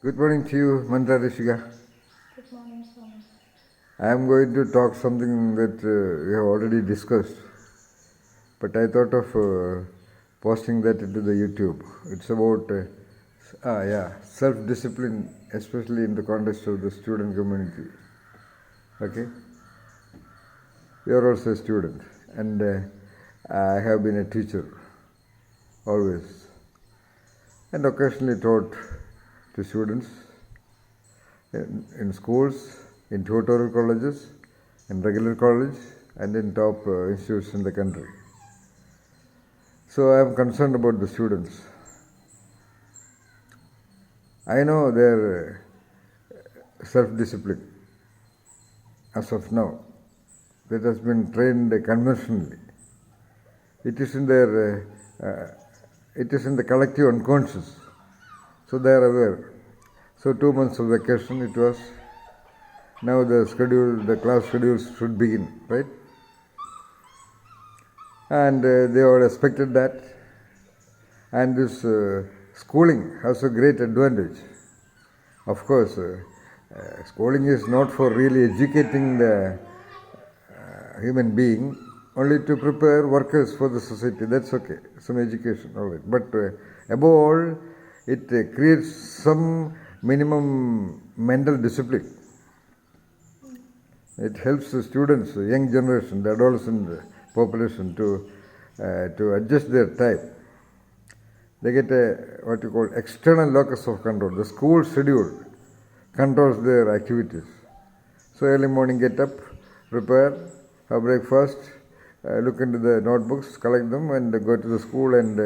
Good morning to you, Mantra Rishika. Good morning, Swami. I am going to talk something that we have already discussed, but I thought of posting that into the YouTube. It's about self-discipline, especially in the context of the student community. Okay, you are also a student, and I have been a teacher always, and occasionally taught to students in schools, in tutorial colleges, in regular college, and in top institutes in the country. So I am concerned about the students. I know their self-discipline as of now that has been trained conventionally. It is in their it is in the collective unconscious, so they are aware. So 2 months of vacation it was. Now the class schedules should begin, right? And they all expected that. And this schooling has a great advantage. Of course, schooling is not for really educating the human being, only to prepare workers for the society. That's okay, some education, all right. But above all, it creates some minimum mental discipline. It helps the students, the young generation, the adolescent population to adjust their time. They get what you call external locus of control. The school schedule controls their activities. So early morning, get up, prepare, have breakfast, look into the notebooks, collect them, and go to the school and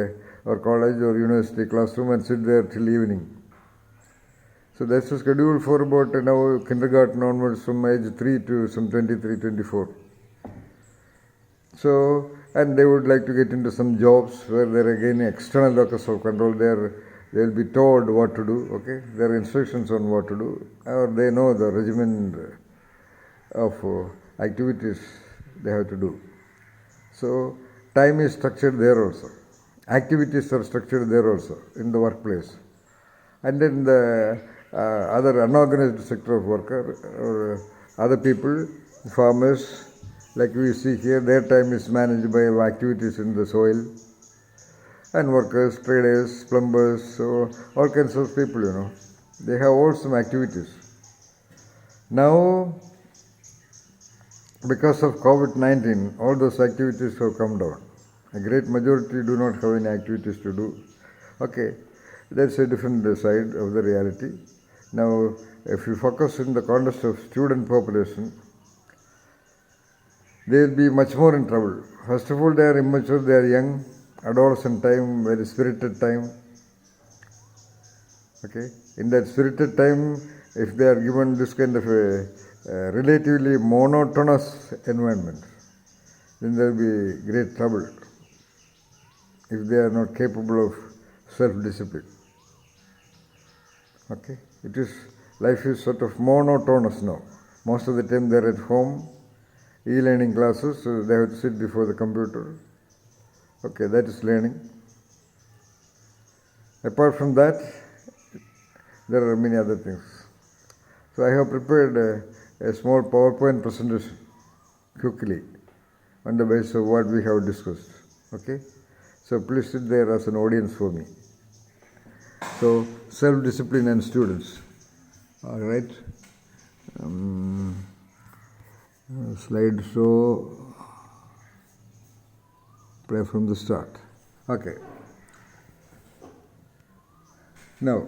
or college or university classroom and sit there till evening. So that's the schedule for about now kindergarten onwards from age 3 to some 23, 24. So, and they would like to get into some jobs where they're again external locus of control. They'll be told what to do, okay? There are instructions on what to do, or they know the regimen of activities they have to do. So, time is structured there also. Activities are structured there also in the workplace. And then the other unorganized sector of worker or other people, farmers, like we see here, their time is managed by activities in the soil, and workers, traders, plumbers, so all kinds of people, they have all some activities. Now, because of COVID-19, all those activities have come down. A great majority do not have any activities to do. Okay, that's a different side of the reality. Now, if you focus in the context of student population, they will be much more in trouble. First of all, they are immature, they are young, adolescent time, very spirited time. Okay, in that spirited time, if they are given this kind of a relatively monotonous environment, then there will be great trouble if they are not capable of self-discipline. Okay, life is sort of monotonous now. Most of the time they are at home, e-learning classes, so they have to sit before the computer. Okay, that is learning. Apart from that, there are many other things. So I have prepared a small PowerPoint presentation quickly on the basis of what we have discussed. Okay, so please sit there as an audience for me. So, self-discipline and students. All right. Slide show. Play from the start. Okay. Now,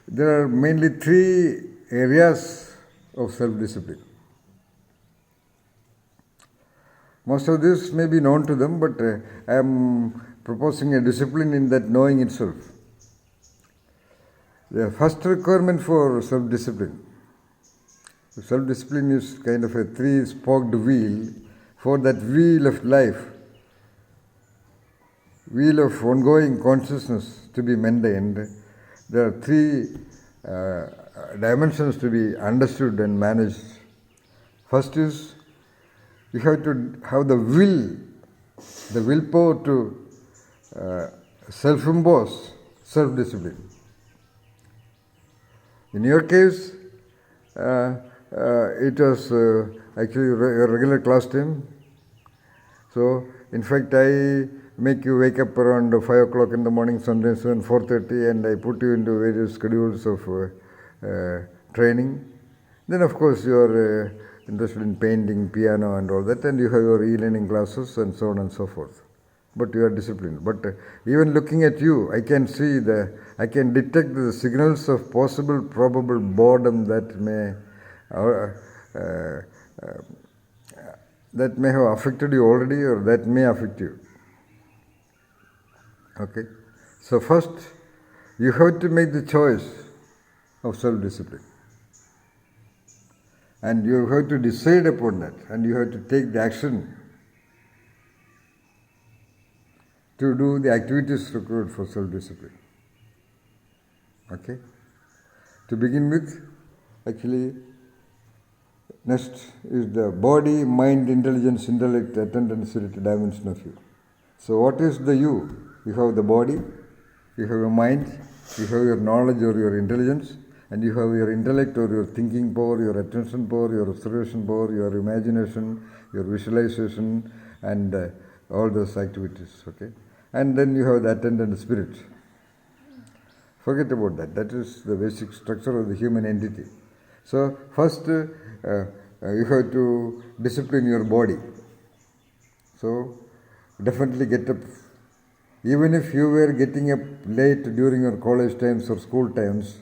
there are mainly 3 areas of self-discipline. Most of this may be known to them, but I am proposing a discipline in that knowing itself. The first requirement for self-discipline is kind of a 3-spoked wheel for that wheel of life, wheel of ongoing consciousness to be maintained. There are 3 dimensions to be understood and managed. First is you have to have the willpower to self-impose self-discipline. In your case, it was actually a regular class time. So, in fact, I make you wake up around 5 o'clock in the morning, sometimes 4:30, and I put you into various schedules of training. Then, of course, you are interested in painting, piano, and all that, and you have your e-learning classes and so on and so forth. But you are disciplined. But even looking at you, I can detect the signals of possible, probable boredom that may have affected you already, or that may affect you. Okay? So first, you have to make the choice of self-discipline. And you have to decide upon that, and you have to take the action to do the activities required for self-discipline. Okay? To begin with, actually, next is the body, mind, intelligence, intellect, attendance, spirit dimension of you. So what is the you? You have the body, you have your mind, you have your knowledge or your intelligence, and you have your intellect or your thinking power, your attention power, your observation power, your imagination, your visualization, and all those activities. Okay? And then you have the attendant spirit. Forget about that. That is the basic structure of the human entity. So first, you have to discipline your body. So definitely get up. Even if you were getting up late during your college times or school times,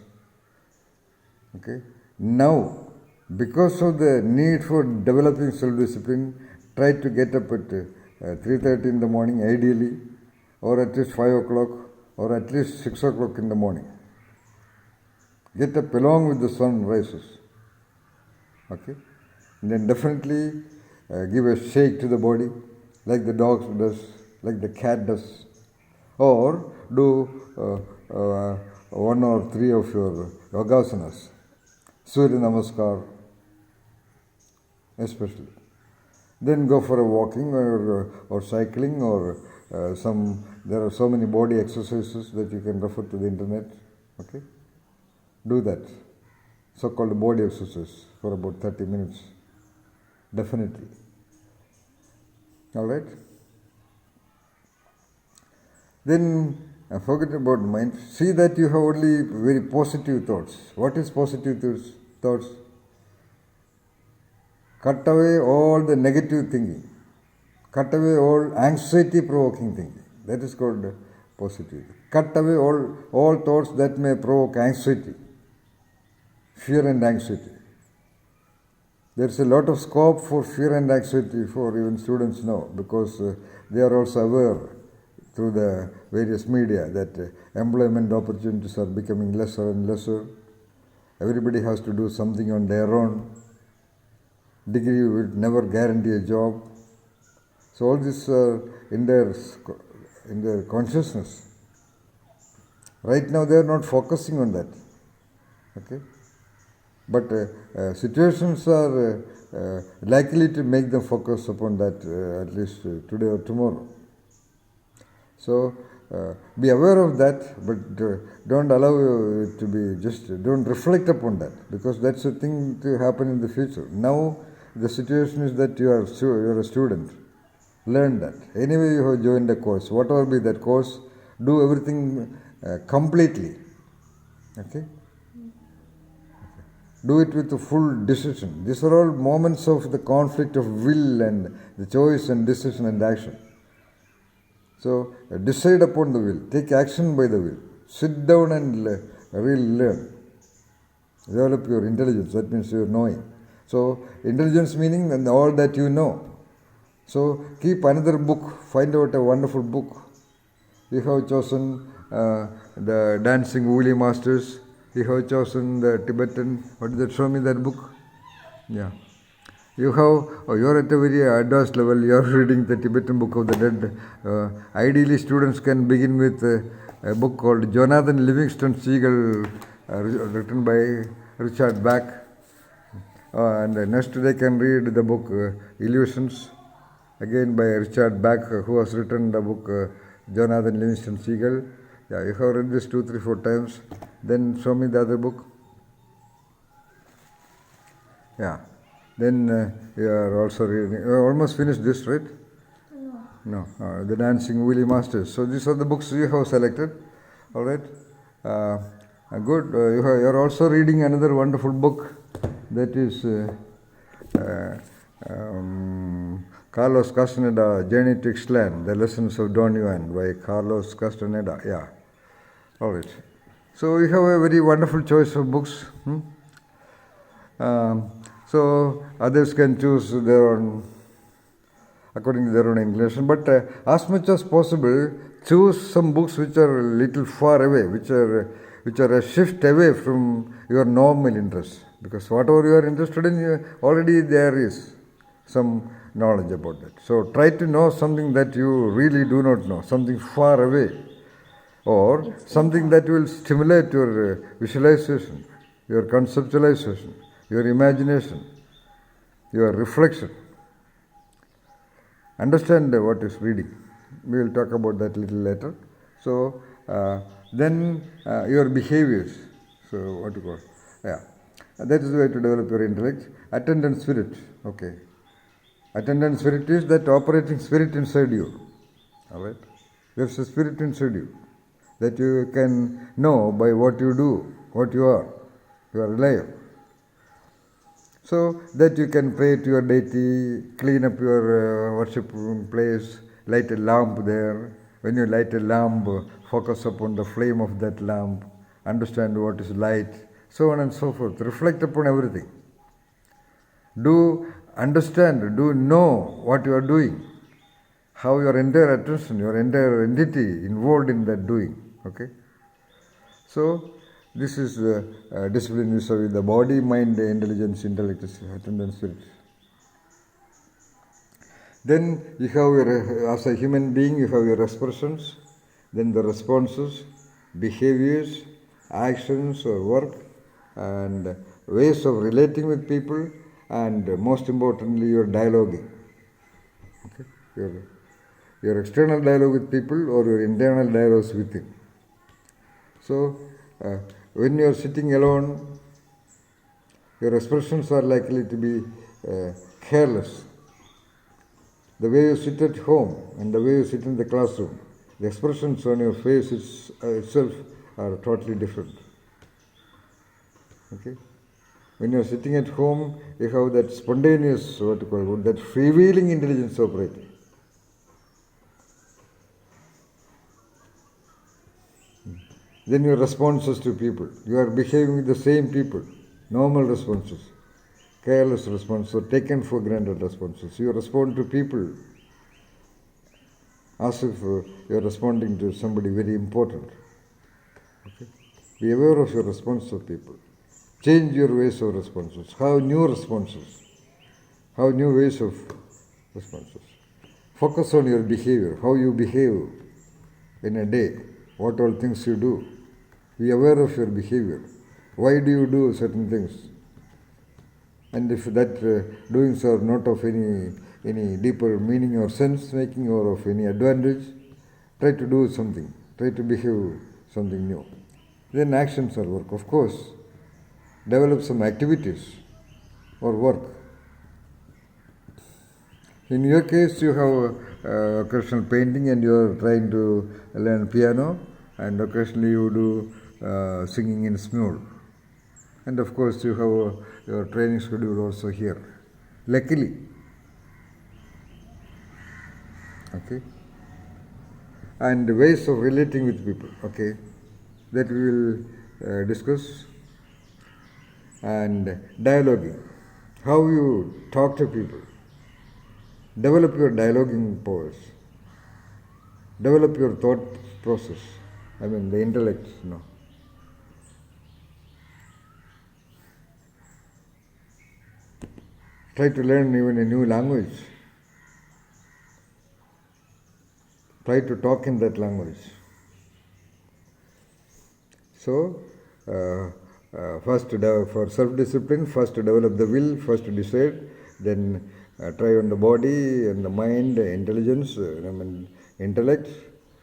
okay, now, because of the need for developing self-discipline, try to get up at 3:30 in the morning, ideally, or at least 5 o'clock, or at least 6 o'clock in the morning. Get up along with the sun rises. Okay? And then definitely give a shake to the body, like the dog does, like the cat does. Or do one or three of your yogasanas, Surya Namaskar, especially. Then go for a walking or cycling or there are so many body exercises that you can refer to the internet. Okay? Do that. So-called body exercise for about 30 minutes. Definitely. Alright? Then forget about mind. See that you have only very positive thoughts. What is positive thoughts? Cut away all the negative thinking. Cut away all anxiety-provoking thinking. That is called positive. Cut away all thoughts that may provoke anxiety, fear and anxiety. There is a lot of scope for fear and anxiety for even students now, because they are also aware through the various media that employment opportunities are becoming lesser and lesser. Everybody has to do something on their own. Degree will never guarantee a job. So all this in their consciousness. Right now they are not focusing on that. Okay? But situations are likely to make them focus upon that at least today or tomorrow. So be aware of that, but don't allow it to be don't reflect upon that, because that's a thing to happen in the future. Now the situation is that you're a student. Learn that. Anyway, you have joined a course. Whatever be that course, do everything completely. Okay? Do it with a full decision. These are all moments of the conflict of will and the choice and decision and action. So decide upon the will. Take action by the will. Sit down and really learn. Develop your intelligence. That means your knowing. So intelligence meaning and all that you know. So keep another book. Find out a wonderful book. You have chosen the Dancing Woolly Masters. You have chosen the Tibetan. What did that show me that book? Yeah. You are at a very advanced level. You are reading the Tibetan Book of the Dead. Ideally, students can begin with a book called Jonathan Livingston Seagull, written by Richard Bach. And next they can read the book Illusions, again by Richard Bach, who has written the book Jonathan Livingston Seagull. Yeah, you have read this 2, 3, 4 times. Then show me the other book. Yeah. Then you are also reading. You almost finished this, right? No. No. The Dancing Willie Masters. So these are the books you have selected. All right. Good. You are also reading another wonderful book that is uh, Carlos Castaneda, Journey to Ixtlan, The Lessons of Don Juan by Carlos Castaneda. Yeah. All right. So you have a very wonderful choice of books. So others can choose their own according to their own inclination. But as much as possible, choose some books which are a little far away, which are a shift away from your normal interests. Because whatever you are interested in, already there is some knowledge about that. So try to know something that you really do not know, something far away, or something that will stimulate your visualization, your conceptualization, your imagination, your reflection. Understand what is reading. We will talk about that little later. So then your behaviors. So what you call? Yeah, that is the way to develop your intellect. Attendant spirit. Okay. Attendant spirit is that operating spirit inside you. All right. There's a spirit inside you that you can know by what you do, what you are. You are alive. So that you can pray to your deity, clean up your worship place, light a lamp there. When you light a lamp, focus upon the flame of that lamp, understand what is light, so on and so forth. Reflect upon everything. Do understand, do know what you are doing, how your entire attention, your entire entity involved in that doing. Okay? So, this is discipline with the body, mind, intelligence, intellect, attendance, spirit. Then you have your, as a human being, you have your expressions, then the responses, behaviors, actions or work, and ways of relating with people, and most importantly, your dialoguing. Okay? Your external dialogue with people or your internal dialogues within. So, when you are sitting alone, your expressions are likely to be careless. The way you sit at home and the way you sit in the classroom, the expressions on your face itself are totally different. Okay? When you are sitting at home, you have that spontaneous, that freewheeling intelligence operating. Then your responses to people. You are behaving with the same people. Normal responses. Careless responses or taken for granted responses. You respond to people as if you are responding to somebody very important. Okay? Be aware of your response to people. Change your ways of responses. Have new responses. Have new ways of responses. Focus on your behavior, how you behave in a day, what all things you do. Be aware of your behavior. Why do you do certain things? And if that doings are not of any deeper meaning or sense making or of any advantage, try to do something. Try to behave something new. Then actions or work. Of course, develop some activities or work. In your case, you have occasional painting and you are trying to learn piano, and occasionally you do singing in smule. And of course, you have your training schedule also here. Luckily. Okay. And ways of relating with people. Okay. That we will discuss. And dialoguing. How you talk to people. Develop your dialoguing powers. Develop your thought process. I mean, the intellect, Try to learn even a new language. Try to talk in that language. So, first for self-discipline, first to develop the will, first to decide, then try on the body and the mind, intelligence, intellect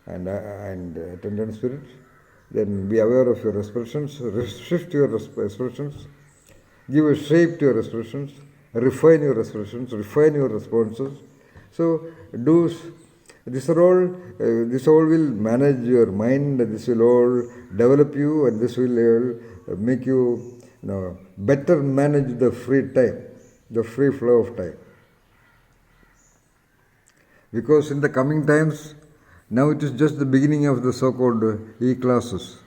and attendant spirit. Then be aware of your expressions, shift your expressions, give a shape to your expressions, refine your expressions, refine your responses. So do this are all this all will manage your mind. This will all develop you, and this will make you, better manage the free time, the free flow of time. Because in the coming times, now it is just the beginning of the so-called e-classes.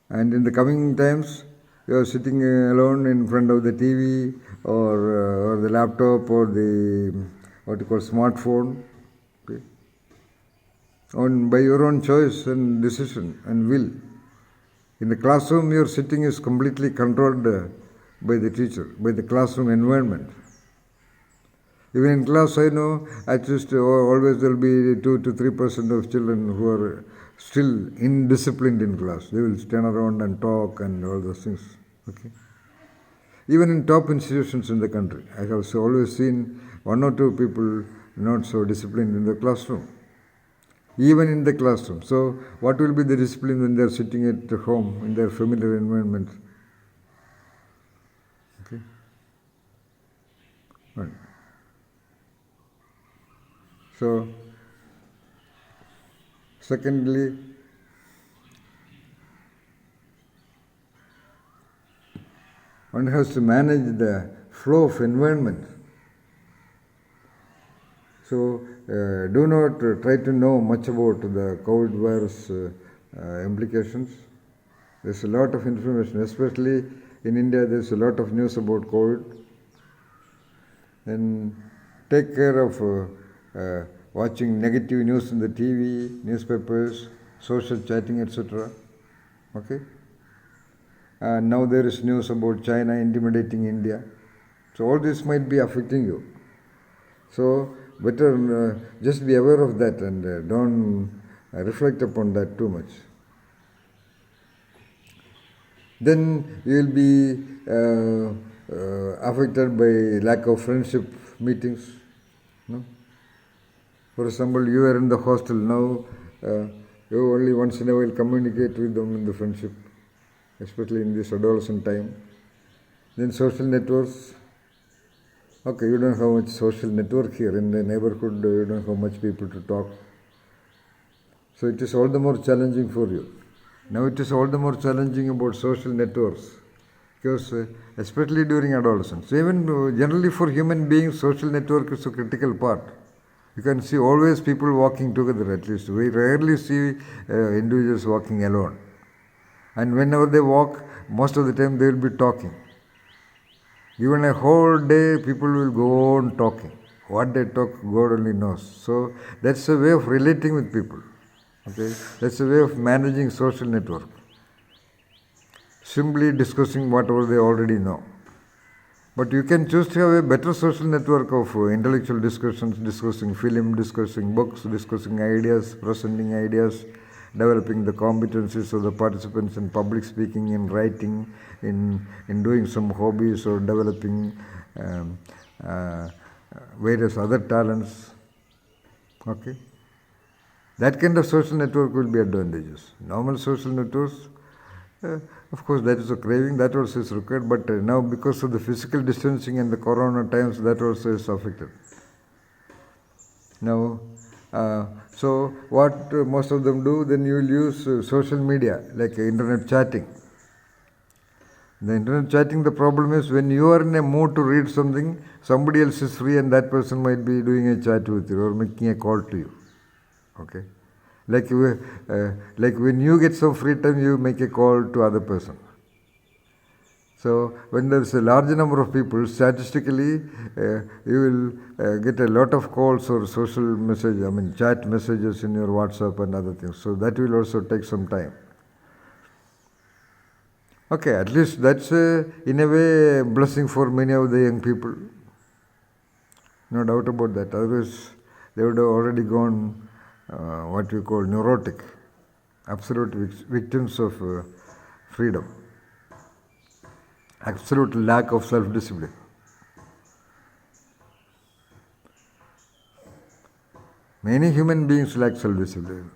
And in the coming times, you are sitting alone in front of the TV or the laptop or the what you call smartphone, okay, on by your own choice and decision and will. In the classroom, your sitting is completely controlled by the teacher, by the classroom environment. Even in class, I know at least always there will be 2 to 3% of children who are still indisciplined in class. They will stand around and talk and all those things. Okay. Even in top institutions in the country, I have always seen 1 or 2 people not so disciplined in the classroom. Even in the classroom. So, what will be the discipline when they are sitting at home in their familiar environment? Okay. Right. So, secondly, one has to manage the flow of environment. So, do not try to know much about the COVID virus implications. There's a lot of information, especially in India. There's a lot of news about COVID. And take care of watching negative news in the TV, newspapers, social chatting, etc. Okay? And now there is news about China intimidating India. So all this might be affecting you. So better just be aware of that and don't reflect upon that too much. Then you will be affected by lack of friendship meetings. No? For example, you are in the hostel now, you only once in a while communicate with them in the friendship, especially in this adolescent time. Then social networks. Okay, you don't have much social network here in the neighborhood, you don't have much people to talk. So it is all the more challenging for you. Now it is all the more challenging about social networks, because especially during adolescence. Even generally for human beings, social network is a critical part. You can see always people walking together at least. We rarely see individuals walking alone. And whenever they walk, most of the time they will be talking. Even a whole day, people will go on talking. What they talk, God only knows. So that's a way of relating with people. Okay, that's a way of managing social network. Simply discussing whatever they already know. But you can choose to have a better social network of intellectual discussions, discussing film, discussing books, discussing ideas, presenting ideas, developing the competencies of the participants in public speaking, in writing, in doing some hobbies or developing various other talents. Okay? That kind of social network will be advantageous. Normal social networks, of course, that is a craving, that also is required, but now because of the physical distancing and the corona times, that also is affected. Now, so what most of them do, then you will use social media, like internet chatting. The internet chatting, the problem is when you are in a mood to read something, somebody else is free and that person might be doing a chat with you or making a call to you. Okay? Like when you get some free time, you make a call to other person. So when there is a large number of people, statistically, you will get a lot of calls or social message, chat messages in your WhatsApp and other things. So that will also take some time. Okay, at least that's in a way a blessing for many of the young people. No doubt about that. Otherwise, they would have already gone what we call neurotic, absolute victims of freedom, absolute lack of self-discipline. Many human beings lack self-discipline.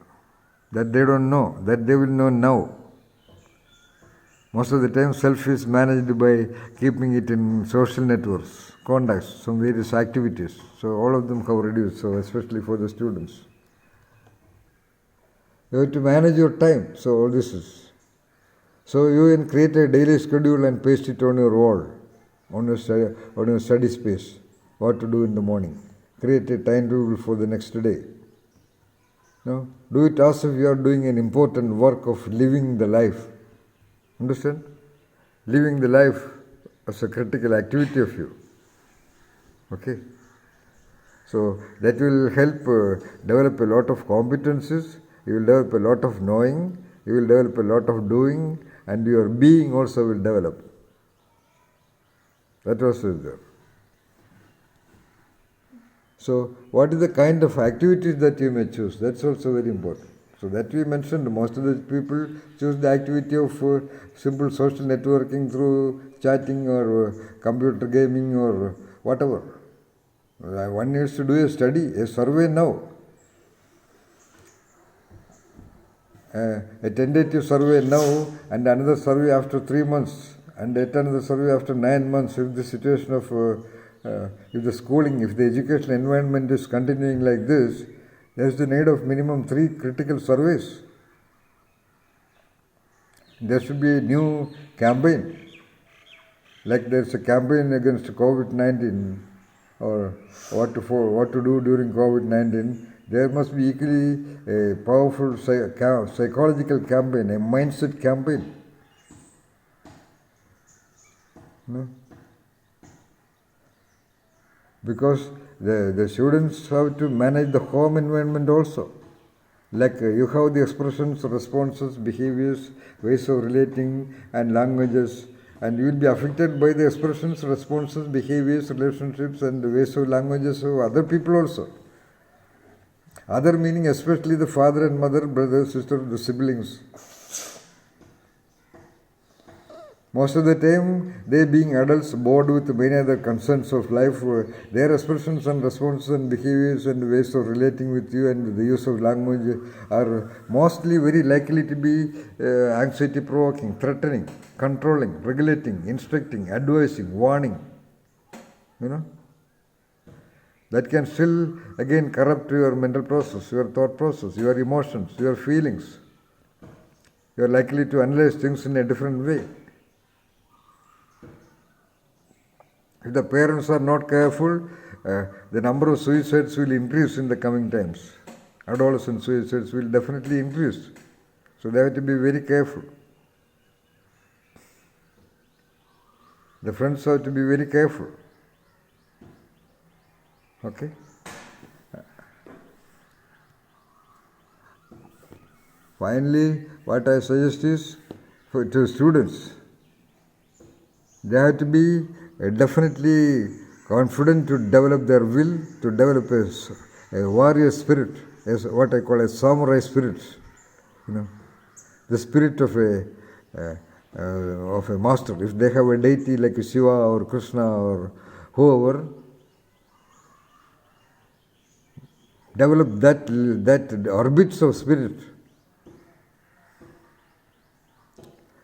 That they don't know, that they will know now. Most of the time, self is managed by keeping it in social networks, contacts, some various activities. So all of them have reduced, so especially for the students. You have to manage your time, so all this is. So you can create a daily schedule and paste it on your wall, on your study space, what to do in the morning. Create a timetable for the next day. No? Do it as if you are doing an important work of living the life. Understand? Living the life as a critical activity of you. Okay? So that will help develop a lot of competencies, you will develop a lot of knowing, you will develop a lot of doing, and your being also will develop. That also is there. So what is the kind of activities that you may choose? That's also very important. So that we mentioned, most of the people choose the activity of simple social networking through chatting or computer gaming or whatever. One needs to do a study, a survey now. A tentative survey now and another survey after 3 months and yet another survey after 9 months if the situation of, if the schooling, if the educational environment is continuing like this, there is the need of minimum 3 critical surveys. There should be a new campaign, like there is a campaign against COVID-19 or what to do during COVID-19. There must be equally a powerful psychological campaign, a mindset campaign. No? Because the students have to manage the home environment also. Like you have the expressions, responses, behaviors, ways of relating and languages, and you will be affected by the expressions, responses, behaviors, relationships and the ways of languages of other people also. Other meaning especially the father and mother, brother, sister, the siblings. Most of the time, they being adults bored with many other concerns of life, their expressions and responses and behaviors and ways of relating with you and the use of language are mostly very likely to be anxiety-provoking, threatening, controlling, regulating, instructing, advising, warning. You know? That can still again corrupt your mental process, your thought process, your emotions, your feelings. You are likely to analyze things in a different way. If the parents are not careful, the number of suicides will increase in the coming times. Adolescent suicides will definitely increase. So they have to be very careful. The friends have to be very careful. Okay? Finally, what I suggest is to students, they have to be definitely confident to develop their will, to develop a warrior spirit, as what I call a samurai spirit. You know, the spirit of a master. If they have a deity like Shiva or Krishna or whoever, develop that orbits of spirit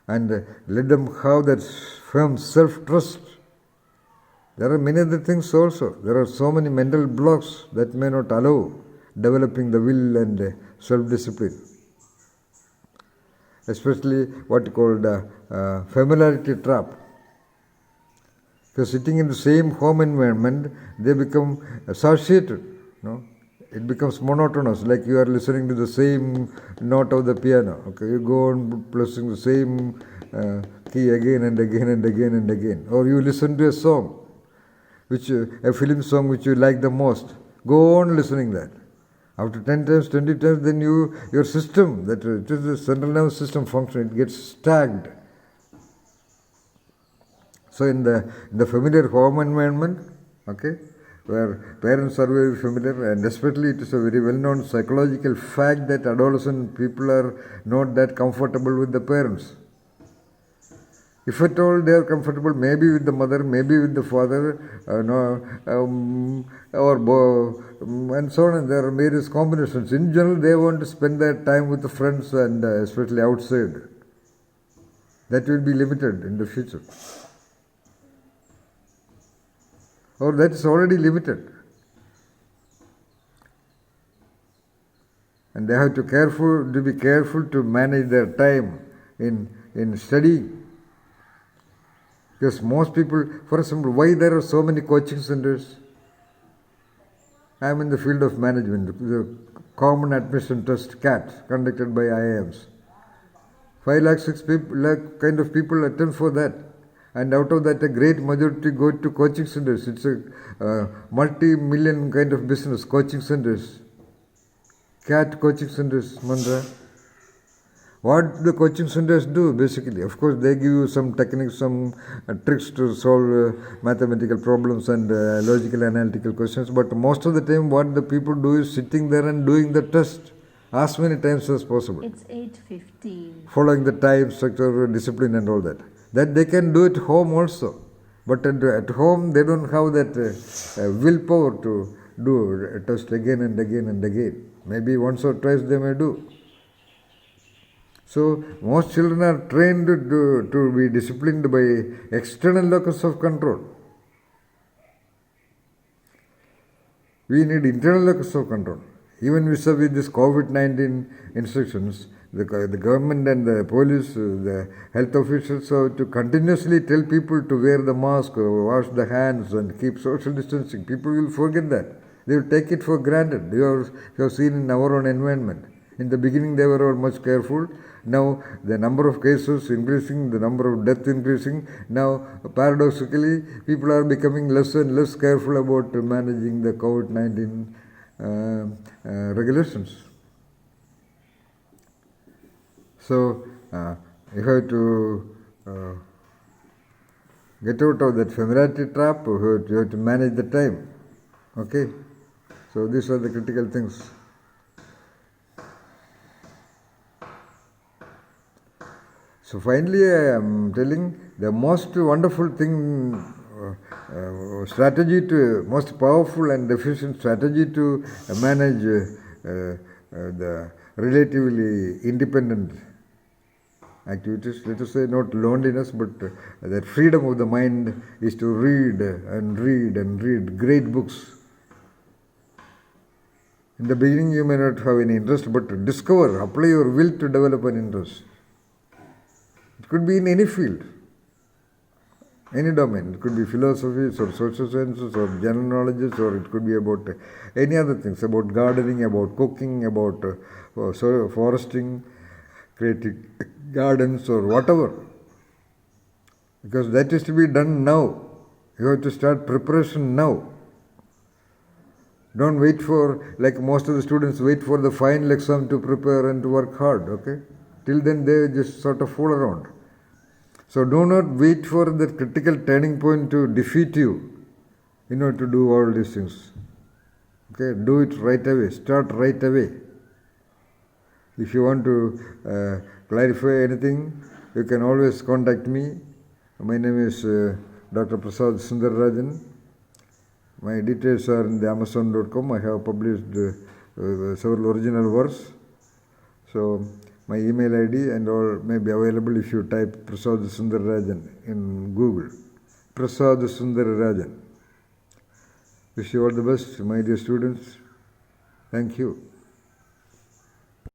and let them have that firm self-trust. There are many other things also. There are so many mental blocks that may not allow developing the will and self-discipline. Especially what is called familiarity trap. So sitting in the same home environment, they become associated. No? It becomes monotonous, like you are listening to the same note of the piano. Okay, you go on pressing the same key again and again and again and again. Or you listen to a song, a film song which you like the most. Go on listening that. After 10 times, 20 times, then your system, that it is the central nervous system function, it gets stagnant. So in the familiar home environment, okay, where parents are very familiar, and especially it is a very well-known psychological fact that adolescent people are not that comfortable with the parents. If at all they are comfortable, maybe with the mother, maybe with the father, and so on. And there are various combinations. In general, they want to spend their time with the friends and especially outside. That will be limited in the future. Or that is already limited. And they have to be careful to manage their time in studying. Because most people, for example, why there are so many coaching centers? I am in the field of management, the Common Admission Test CAT conducted by IIMs. 5 lakh, 6 lakh kind of people attempt for that. And out of that, a great majority go to coaching centers. It's a multi-million kind of business, coaching centers. CAT coaching centers, Mandra. What the coaching centers do, basically, of course, they give you some techniques, some tricks to solve mathematical problems and logical analytical questions, but most of the time what the people do is sitting there and doing the test as many times as possible. It's 8:15. Following the time, structure, discipline and all that. That they can do at home also. But at home they don't have that willpower to do a test again and again and again. Maybe once or twice they may do. So most children are trained to be disciplined by external locus of control. We need internal locus of control. Even vis-a-vis this COVID-19 instructions, the government and the police, the health officials have to continuously tell people to wear the mask, wash the hands and keep social distancing. People will forget that. They will take it for granted. You have seen in our own environment. In the beginning they were all much careful. Now the number of cases increasing, the number of deaths increasing. Now paradoxically people are becoming less and less careful about managing the COVID-19 regulations. So you have to get out of that familiarity trap. You have to manage the time. Okay? So these are the critical things. So finally I am telling the most wonderful thing, most powerful and efficient strategy to manage the relatively independent activities, let us say not loneliness, but that freedom of the mind is to read and read and read great books. In the beginning you may not have any interest, but apply your will to develop an interest. It could be in any field, any domain. It could be philosophy or social sciences or general knowledge, or it could be about any other things, about gardening, about cooking, about foresting, creating gardens or whatever. Because that is to be done now. You have to start preparation now. Don't wait for, like most of the students wait for the final exam to prepare and to work hard, okay? Till then they just sort of fool around. So do not wait for the critical turning point to defeat you in order to do all these things. Okay, do it right away. Start right away. If you want to clarify anything, you can always contact me. My name is Dr. Prasad Sundararajan. My details are in the Amazon.com. I have published several original works. So my email ID and all may be available if you type Prasad Sundararajan in Google. Prasad Sundararajan. Wish you all the best, my dear students. Thank you.